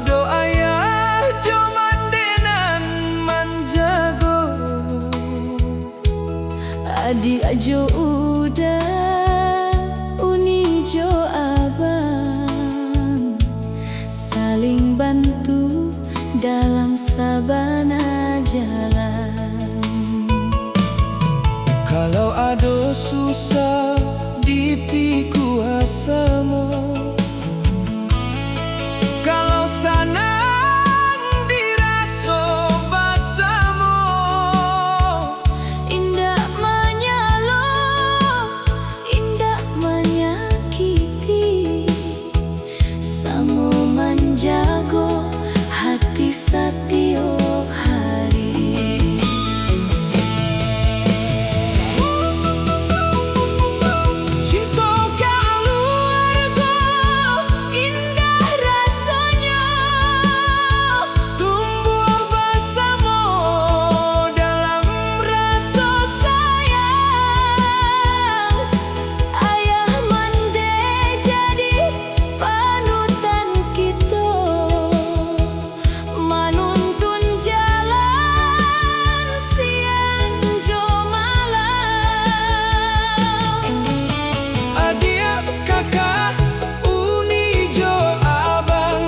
ado ayah jo mandenan manjago, adik ajo udah uni jo abang, saling bantu dalam sabana jalan. Kalau ado susah dipiku asamo, kalau sanang diraso basamo, Indak manyalo, indak menyakiti, samo manjago hati setiap hari. cinta keluarga indah rasanya, tumbuh bersama dalam rasa sayang. Ayah mande jadi panutan kita, manuntun jalan siang jo malam. Adik kakak uni jo abang,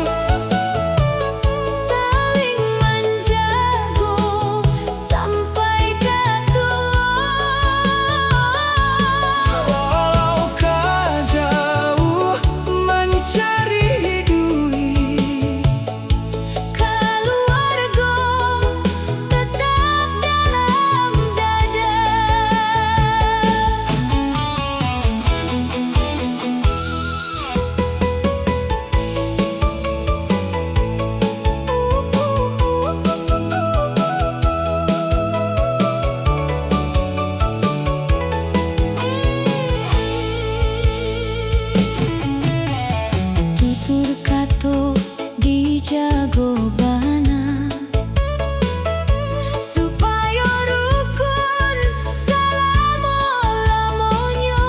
Saling menjago sampai ketua. walau kau jauh mencari duit, Keluarga tetap dalam dada. Tutur kato dijago bana, supaya rukun selama-lamanya.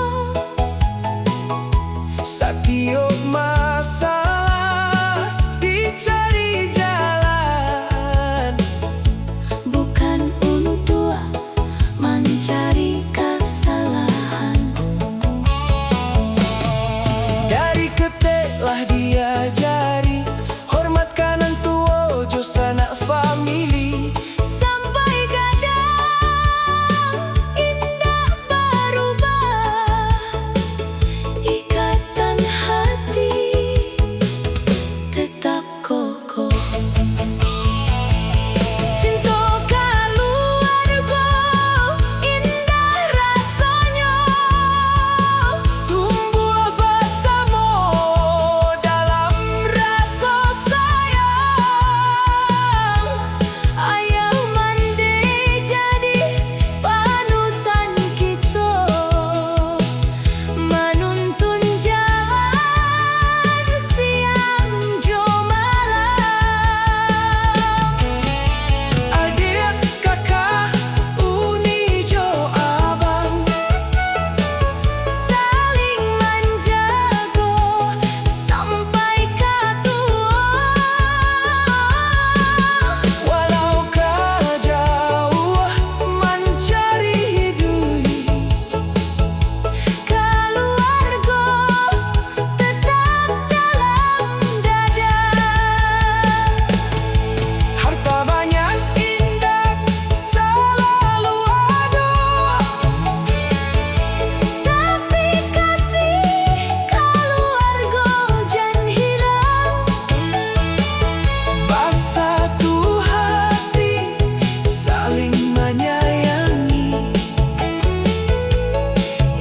setiap masalah dicari jalan, Bukan untuk mencari kesalahan. dari keteklah diajari, hormat kanan tua jo sanak famili. Sampai kadang indah berubah, ikatan hati tetap kokoh. Cinta keluarga indah rasanya, Tumbuh bersama dalam rasa sayang. ayah mande jadi panutan kita, manuntun jalan siang jo malam. Adik kakak uni jo abang, Saling menjago sampai ketua. walau kau jauh mencari duit, Keluarga tetap dalam dada. harta banyak indah selalu ada, Tapi kasih keluarga jangan hilang. bersatu hati saling menyayangi.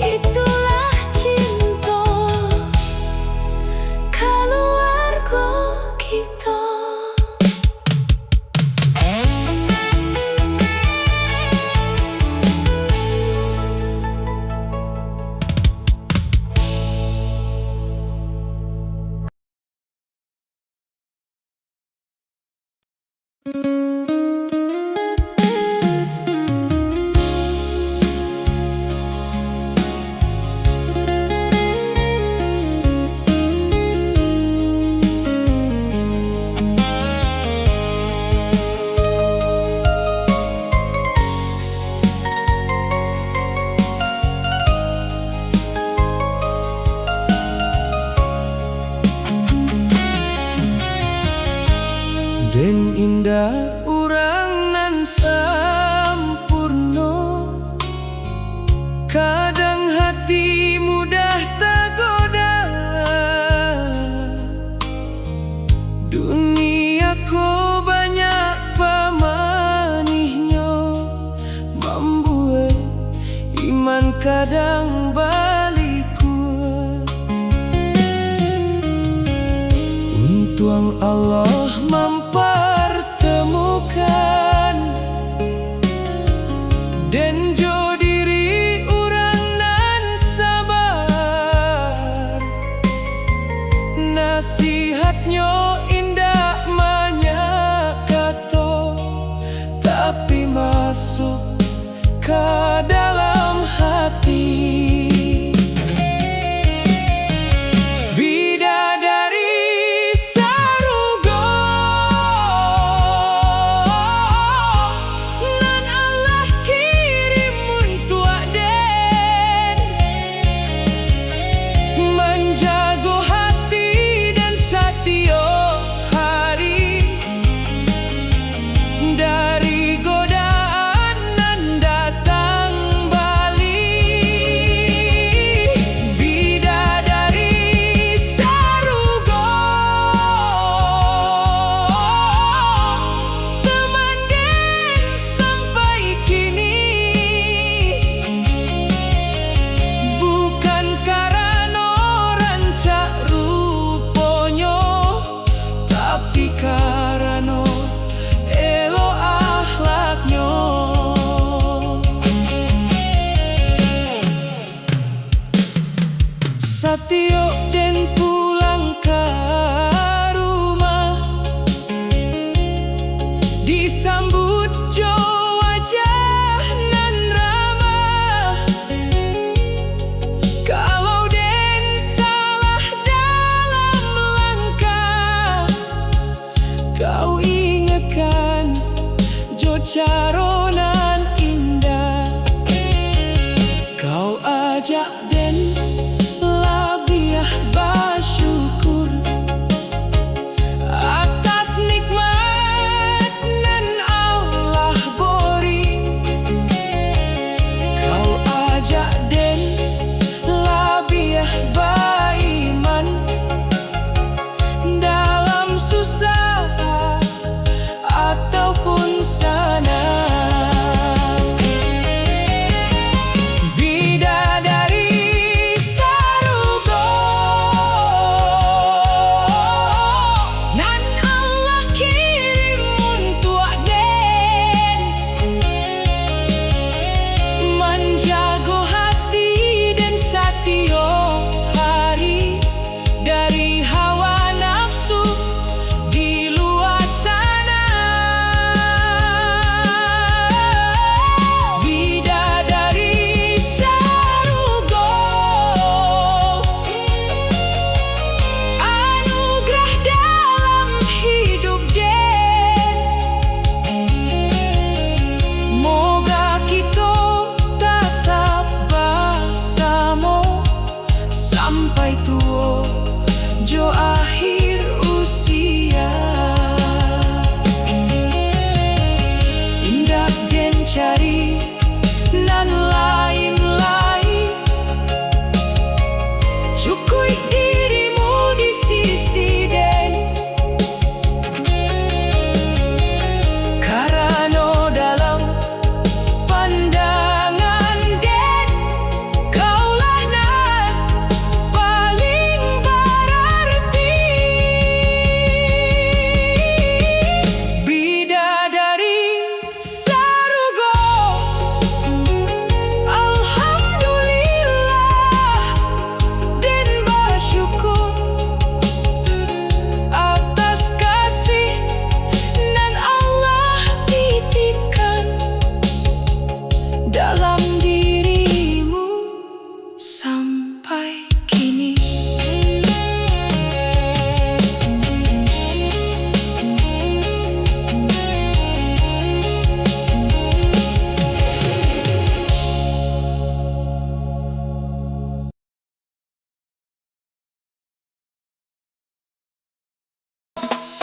Itulah cinta keluarga kita. Den indah urang nan sampurno, kadang hati mudah tergoda. Dunia ko banyak pamanihnya, membuat iman kadang baliku. Untung Allah mempertemukan dan jo diri urang nan sabar. Nasihatnya indah banyak kata, tapi masuk ke dalam hati. Bidadari sarugo nan Allah kirim untuk den, menjaga hati dan setiap hari dari godaan nan datang balik. Bidadari sarugo teman den sampai kini, bukan karena rancak ruponya, tapi karena elo akhlaknya. Satio den pulang ke rumah, disambut jo wajah nan ramah. Kalau den salah dalam langkah, kau ingatkan jo cara nan indah. Kau ajak den labiah bersyukur atas nikmat nan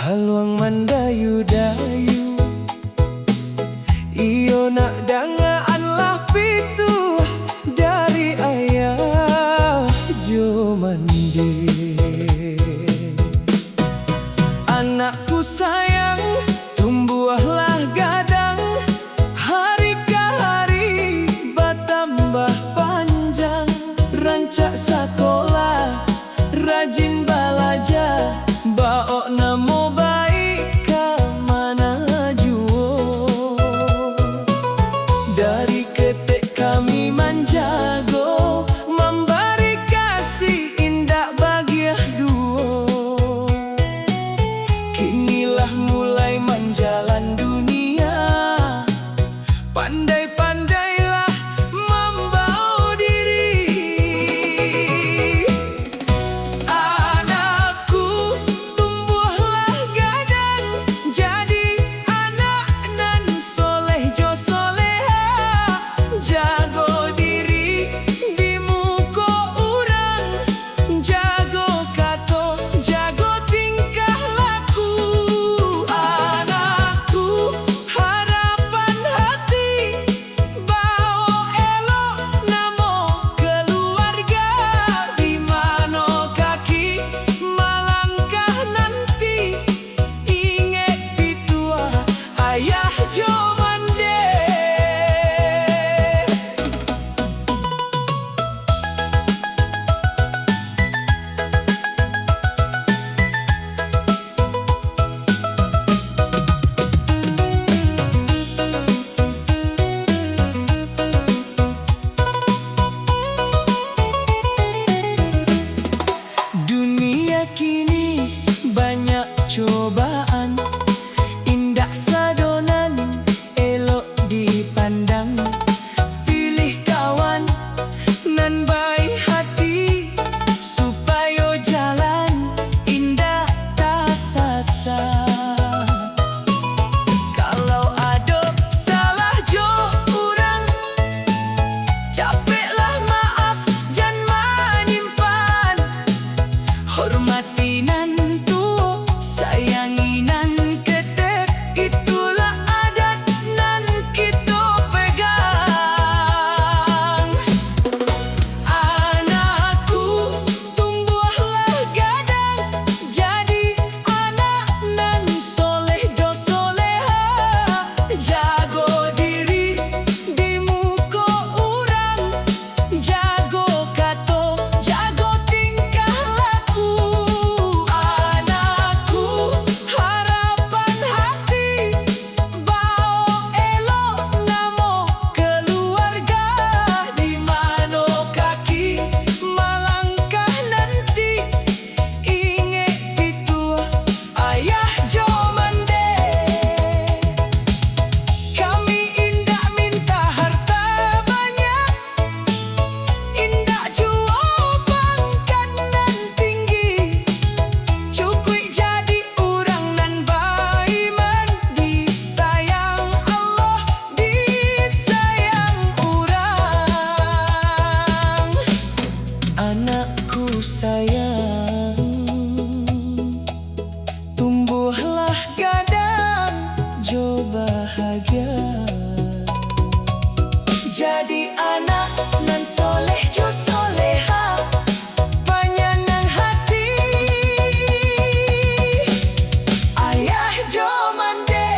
haluang mandayu-dayu iyo nak dangaan lah pitu dari ayah jo mandi. Anakku sayang, tumbuhlah gadang, hari ke hari bertambah panjang. Rancak sekolah, rajin belajar, baok namo baik ke mana jua. Dari ketik kami menjago, memberi kasih indah bagiah duo. Kinilah mulai menjalan dunia, pandai-pandailah membawa diri. Anakku tumbuhlah gadang, jadi anak nan soleh jo soleha. Jago diri di muka orang, jago kato, jago tingkah laku. Anakku harapan hati, bawa elok namo keluarga. Di mana kaki melangkah nanti, ingat pitua ayah jo mande. Dunia kini banyak cobaan, indah sadonan elok dipandang. Pilih kawan nan baik hati, supaya jalan indah tak sasar. Kalau ada salah jo urang, capeklah maaf jangan menyimpan. Hormati nan tuo, sayangi nan ketek, itulah adat nan kita pegang. Anakku tumbuhlah gadang, jadi anak nan soleh jo soleha. Jago diri di muka orang, jago kato, jago tingkah laku. Anakku harapan hati, bawa elok namo keluarga. Di mana kaki melangkah nanti, ingat pitua ayah jo mande. Kami indah minta harta banyak, indah jua pangkat nan tinggi. Cukui jadi orang nan beriman, disayang Allah, disayang orang. Anakku sayang, tumbuhlah gadang, jo bahagia. Jadi anak nan soleh jo soleha, panyanang hati ayah jo mande.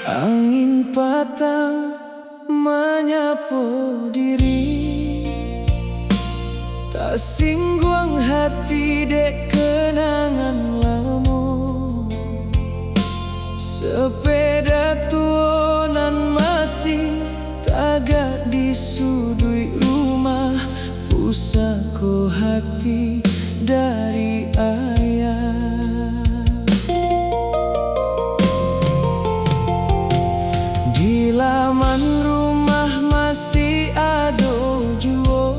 Angin patang menyapu diri, tak singgung hati dek kenangan lama. Sepeda tua nan masih dari sudut rumah, pusako hati dari ayah. Di laman rumah masih ada juo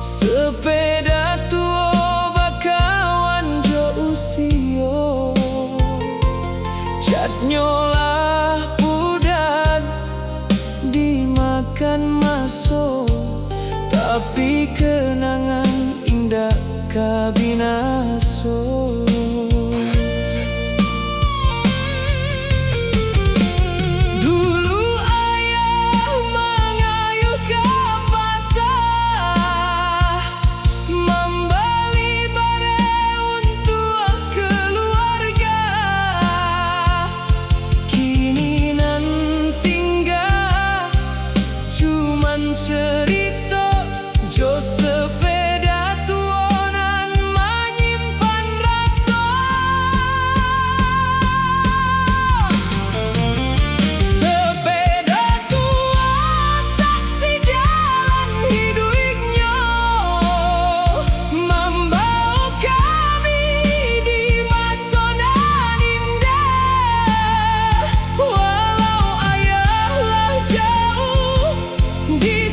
sepeda tua bakawan jo usio, catnya dimakan masuk, tapi kenangan indah kabinaso. Dulu ayah mengayuh ke pasar, membeli barang untuk keluarga. Kini nan cerita jo sepeda tuonan menyimpan rasa. Sepeda tua saksi jalan hidupnya, membawa kami di masa nan indah. Walau ayahlah jauh di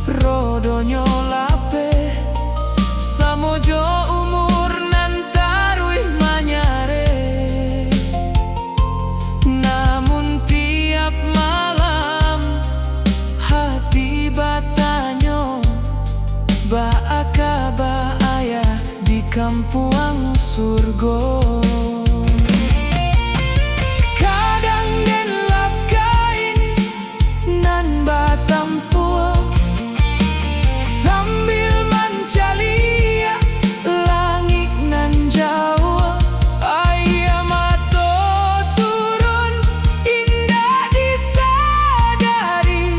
rodonyo lape samojo umur nan taruih manyare. Namun tiap malam hati batanyo baaka ba ayah di kampuang surgo. Kadang den lap kain nan batampuo sambil mencari langit nan jauh. Ayah mato turun indah disadari,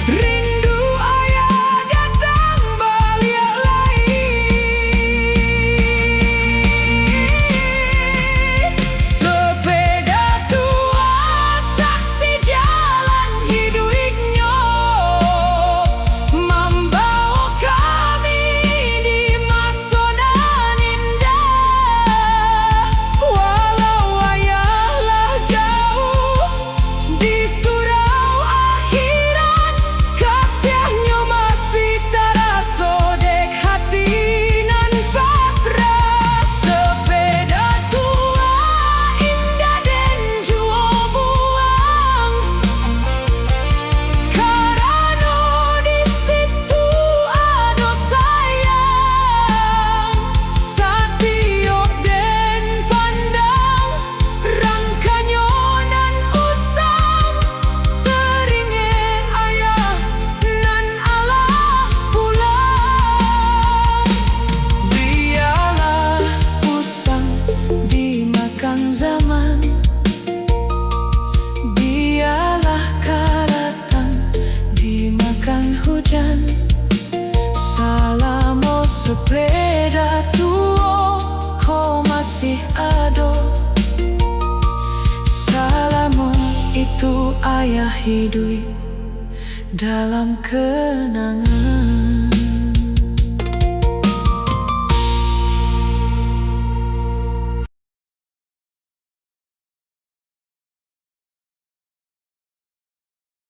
rindu ayah datang balik lagi. Sepeda tua saksi jalan hidupnya, zaman biarlah karatan dimakan hujan. Salamo sepeda tua kau masih ada, salamo itu ayah hidup dalam kenangan.